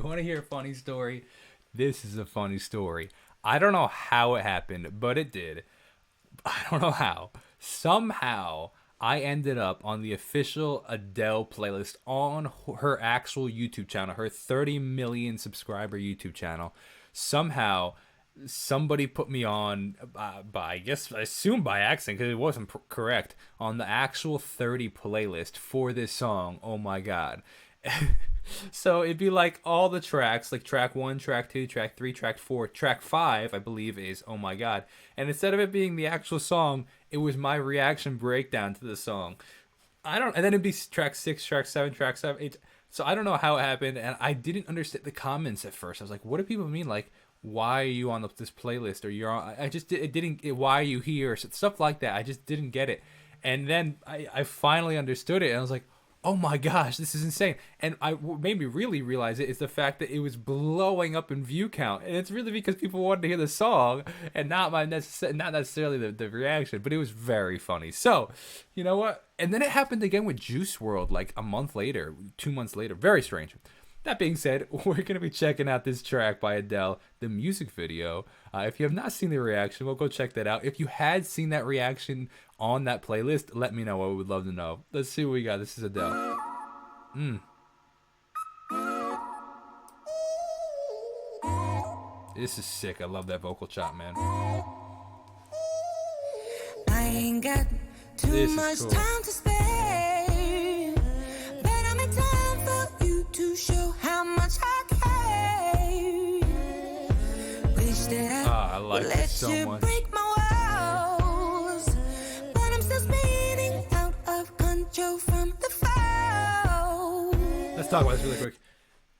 You want to hear a funny story? This is a funny story. I don't know how it happened, but it did. I don't know how. Somehow, I ended up on the official Adele playlist on her actual YouTube channel, her 30 million subscriber YouTube channel. Somehow, somebody put me on, by I guess, I assume by accident, because it wasn't correct, on the actual 30 playlist for this song. Oh my god. So it'd be like all the tracks, like track 1, track 2, track 3, track 4, track 5, I believe is Oh My God. And instead of it being the actual song, it was my reaction breakdown to the song. And then it'd be track 6, track 7, track 7, 8. So I don't know how it happened, and I didn't understand the comments at first. I was like, what do people mean? Like, why are you on this playlist? Or you're on, it didn't, why are you here? Stuff like that. I just didn't get it. And then I finally understood it, and I was like, oh my gosh, this is insane. And what made me really realize it is the fact that it was blowing up in view count. And it's really because people wanted to hear the song and not necessarily the reaction. But it was very funny. So, you know what? And then it happened again with Juice World like a month later, 2 months later. Very strange. That being said, we're going to be checking out this track by Adele, the music video. If you have not seen the reaction, we'll go check that out. If you had seen that reaction on that playlist, let me know. I would love to know. Let's see what we got. This is Adele. This is sick. I love that vocal chop, man. I ain't got too much time to spare, but I'm in time for you to show how much I care. Wish that I like this so much. break my walls, but I'm still spinning out of control from the fall. Let's talk about this really quick.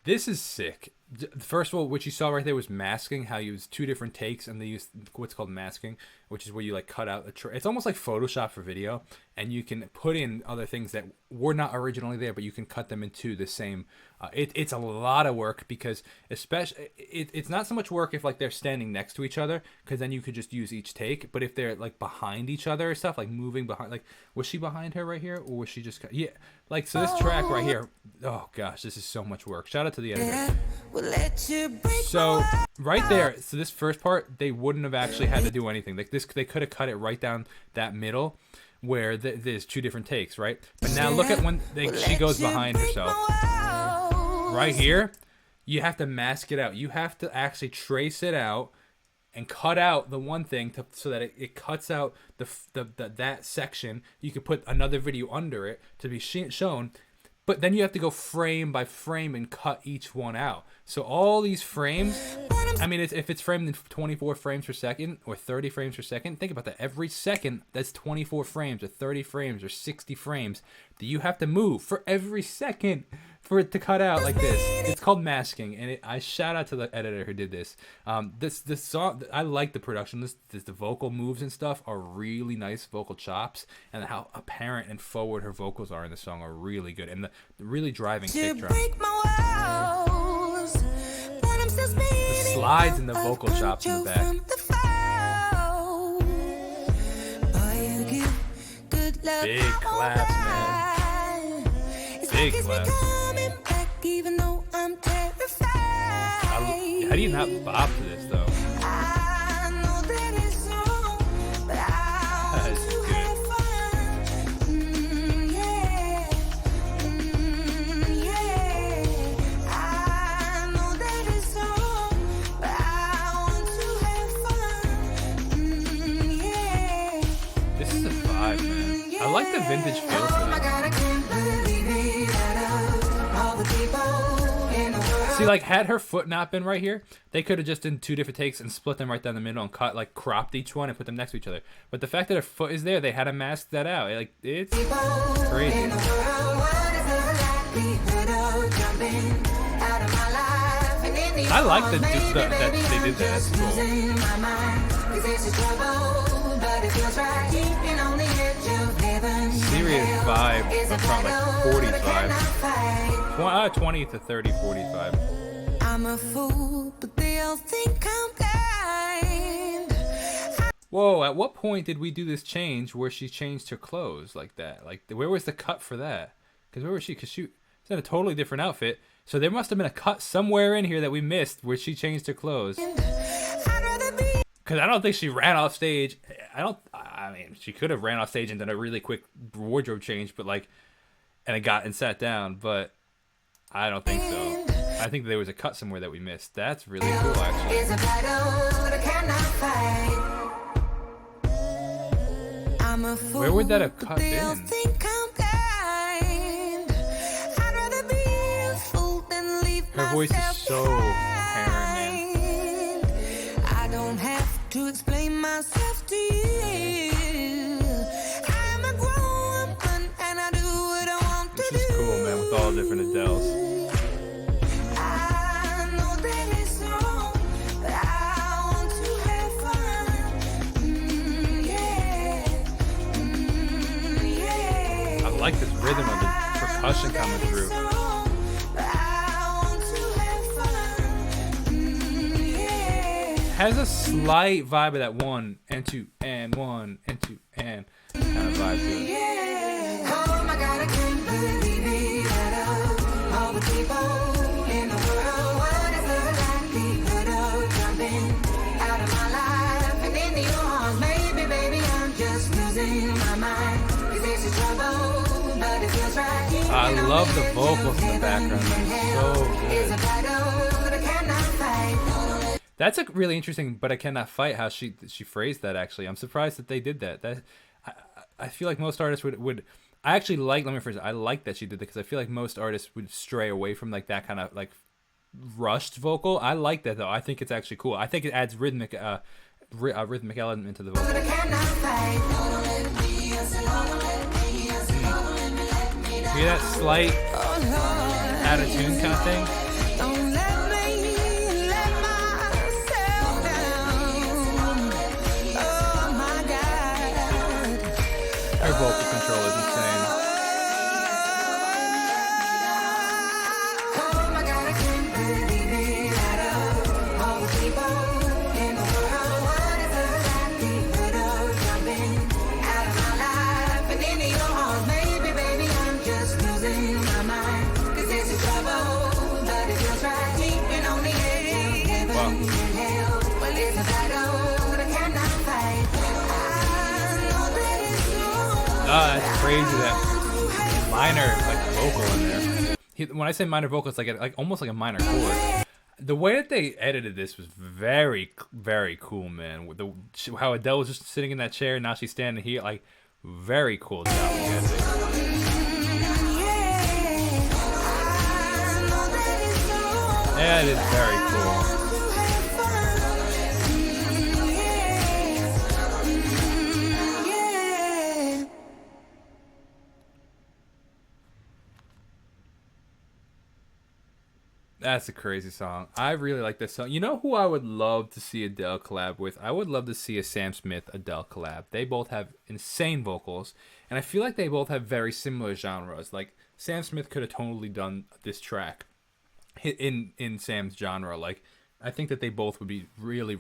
This is sick. First of all, what you saw right there was masking, how you use 2 different takes, and they use what's called masking, which is where you like cut out it's almost like Photoshop for video, and you can put in other things that were not originally there, but you can cut them into the same. It's a lot of work because especially it's not so much work if like they're standing next to each other, because then you could just use each take. But if they're like behind each other or stuff, like moving behind, like was she behind her right here, or was she just like so this track right here? Oh gosh, this is so much work. Shout out to the editor. So right there, so this first part, they wouldn't have actually had to do anything. Like this, they could have cut it right down that middle where there's 2 different takes, right? But now look at when she goes behind herself. Right here, you have to mask it out. You have to actually trace it out and cut out the one thing so that it cuts out that section. You could put another video under it to be shown. But then you have to go frame by frame and cut each one out. So all these frames, I mean, if it's framed in 24 frames per second or 30 frames per second, think about that. Every second, that's 24 frames or 30 frames or 60 frames that you have to move for every second for it to cut out like this. It's called masking, and I shout out to the editor who did this. This song, I like the production. The vocal moves and stuff are really nice vocal chops, and how apparent and forward her vocals are in the song are really good, and the really driving kick drum. The slides and the vocal chops in the back. Big claps, man. Big claps. How do you not bob to this, though? That is good. This is a vibe, man. I like the vintage feel to it. See, like, had her foot not been right here, they could have just done 2 different takes and split them right down the middle and cropped each one and put them next to each other. But the fact that her foot is there, they had to mask that out. Like, it's crazy. I like that they did that. That's cool. Serious vibe from like 40s vibe. 20 to 30, 40s vibe. I'm a fool, but they all think I'm kind. Whoa, at what point did we do this change where she changed her clothes like that? Like, where was the cut for that? Because where was she? Because she was in a totally different outfit. So there must have been a cut somewhere in here that we missed where she changed her clothes. Because I don't think she ran off stage. I mean, she could have ran off stage and done a really quick wardrobe change, but like, and sat down, but I don't think so. I think there was a cut somewhere that we missed. That's really cool, actually. Where would that have cut been? Her voice is so apparent, man. I don't have to explain myself to you. I'm a grown woman and I do what I want to do. This is cool, man, with all different Adeles. I know that it's wrong, but I want to have fun. Yeah. I like this rhythm of the percussion coming through. Has a slight vibe of that 1 and 2 and 1 and 2 and kind of vibe to it. Oh my God, I can't believe it at all. All the people in the world, what is the likelihood of jumping out of my life and into your arms? Maybe, baby, I'm just losing my mind. 'Cause this is trouble, but it feels right. I love the vocals in the background. They're so It's a good. battle that I cannot fight. That's a really interesting, but I cannot fight how she phrased that. Actually, I'm surprised that they did that. I feel like most artists would. I actually like. Let me phrase it. I like that she did that because I feel like most artists would stray away from like that kind of like rushed vocal. I like that though. I think it's actually cool. I think it adds rhythmic element to the vocal. Hear that slight out of tune kind of thing? Don't let me let myself down. Oh my God. Her vocal control is insane. Oh my God, I can't believe it at all. All the people in the world, what is the likelihood of jumping out of my life and into your arms? Maybe, baby, I'm just losing my mind. 'Cause this is trouble, but it feels right. Keeping on the edge, heaven and hell. Well, it's a battle that I cannot fight. I know that it's wrong. Oh, that's crazy. That minor like vocal in there. When I say minor vocal, it's like almost like a minor chord. The way that they edited this was very, very cool, man. With how Adele was just sitting in that chair, and now she's standing here, like very cool job. Yeah, it is very cool. That's a crazy song. I really like this song. You know who I would love to see Adele collab with? I would love to see a Sam Smith Adele collab. They both have insane vocals, and I feel like they both have very similar genres. Like Sam Smith could have totally done this track in Sam's genre. Like I think that they both would be really,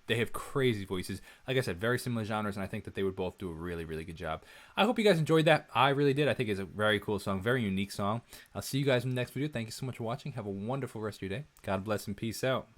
they have crazy voices. Like I said, very similar genres, and I think that they would both do a really, really good job. I hope you guys enjoyed that. I really did. I think it's a very cool song, very unique song. I'll see you guys in the next video. Thank you so much for watching. Have a wonderful rest of your day. God bless and peace out.